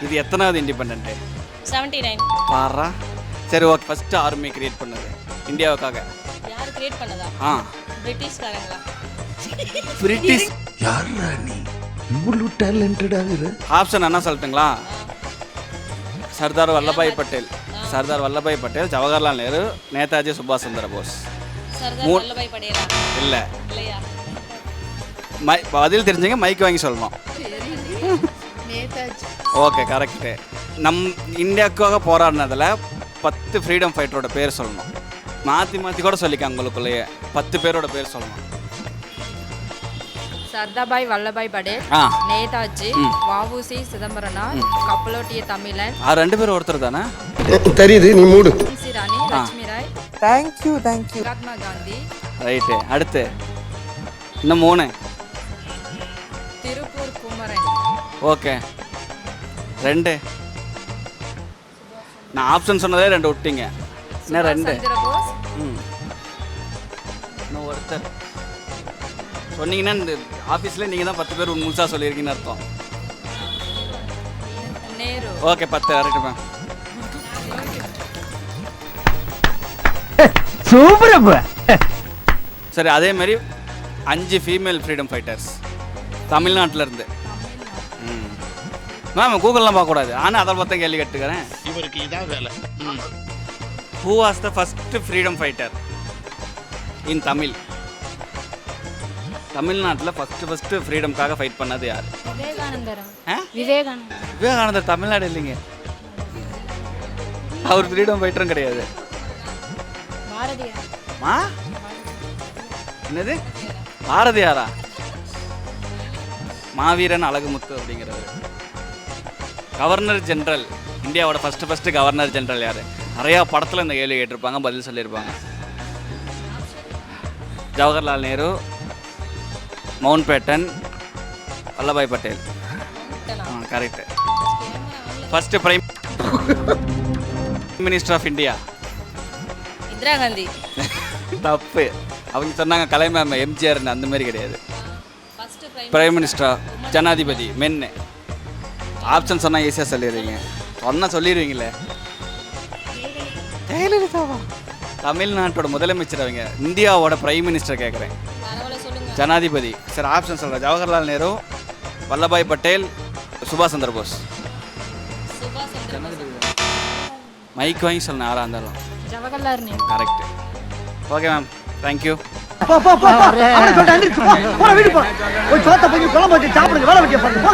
இது எத்தனாவது இண்டிபெண்டன்ட்? 79. பாரா. சரி ஓகே, ஃபர்ஸ்ட் ஆர்மி கிரியேட் பண்ணது இந்தியாவுக்காக யார் கிரியேட் பண்ணதா? பிரிட்டிஷ்காரங்களா? பிரிட்டிஷ். யாரா நீ இவ்வளவு டேலண்டடாகிற? ஆப்ஷன் என்ன சொல்லட்டுங்களா? சர்தார் வல்லபாய் பட்டேல், சர்தார் வல்லபாய் பட்டேல், ஜவஹர்லால் நேரு, நேதாஜி சுபாஷ் சந்திர போஸ். சர்தார் வல்லபாய் பட்டேலா? இல்லை, இல்லையா? பதில் தெரிஞ்சுங்க, மைக் வாங்கி சொல்லணும். நேதாஜி. Okay, correct. இந்தியாவுக்காக போராடினதில் 10 ஃப்ரீடம் ஃபைட்டரோட பேர் சொல்லணும். மாற்றி கூட சொல்லிக்காங்க உங்களுக்குள்ளேயே 10 பேரோட பேர் சொல்லணும். சர்தாபாய் வல்லபாய் படேல், நேதாஜி, வஉசி சிதம்பரனார், கப்பலோட்டிய தமிழன். 2 பேர் ஒருத்தர் தானே? தெரியுது, நீ மூடு. ராணி, லட்சுமி ராய். தேங்க்யூ. மகாத்மா காந்தி. ரைட்டு. அடுத்து இன்னும் 3. திருப்பூர் குமரன். ஓகே, 2. நான் ஆப்ஷன் சொன்னதே 2 விட்டீங்க. இன்னும் 2. சந்திரபோஸ். இன்னும் ஒருத்தர் சொன்னீங்கன்னா இந்த ஆஃபீஸில் நீங்கள் தான் 10 பேர் முழுசாக சொல்லியிருக்கீங்கன்னு அர்த்தம். Nehru. Okay, 10 correct ma'am. Super. சரி, அதே மாதிரி 5 ஃபீமேல் ஃப்ரீடம் ஃபைட்டர்ஸ் தமிழ்நாட்டில் இருந்து. மேம் கூகுள்லாம் பார்க்கக்கூடாது, ஆனால் அதை பார்த்தா கேள்வி கேட்டுக்கிறேன். இவருக்கு இதான் வேலை. Who was the first freedom fighter in Tamil? தமிழ்நாட்டில் ஃபஸ்ட்டு ஃப்ரீடம்காக ஃபைட் பண்ணது யார்? விவேகானந்தர். தமிழ்நாடு இல்லைங்க, அவர் ஃப்ரீடம் ஃபைட்டரும் கிடையாது. என்னது பாரதியாரா? மாவீரன் அழகுமுத்து அப்படிங்கிறவர். கவர்னர் ஜென்ரல், இந்தியாவோட ஃபஸ்ட்டு கவர்னர் ஜென்ரல் யார்? நிறையா படத்தில் இந்த கேள்வி கேட்டிருப்பாங்க, பதில் சொல்லியிருப்பாங்க. Jawaharlal Nehru, Mountbatten, Vallabhbhai Patel. Correct. First prime minister of India? Indira Gandhi. தப்பு. அவங்க சொன்னாங்க கலைமேம், எம்ஜிஆர்னு. அந்த மாதிரி கிடையாது. பிரைம் மினிஸ்டர், ஜனாதிபதி, மென்னு. ஆப்ஷன் சொன்னால் ஈஸியாக சொல்லிடுவீங்க, சொன்னால் சொல்லிடுவீங்களே. ஜெயலலிதாவா? தமிழ்நாட்டோட முதலமைச்சர் அவங்க. இந்தியாவோட பிரைம் மினிஸ்டர் கேட்குறேன். ஜனாதிபதி. சரி, ஆப்ஷன் சொல்கிறேன். ஜவஹர்லால் நேரு, வல்லபாய் பட்டேல், சுபாஷ் சந்திர போஸ். மைக் வாங்கி சொல்லணும் யாராக இருந்தாலும். Jawaharlal Nehru. Correct. Okay ma'am, thank you. வீட்டுக்கு போய் குழம்பு வச்சு சாப்பிடுங்க, வேலை வைக்க பாருங்க.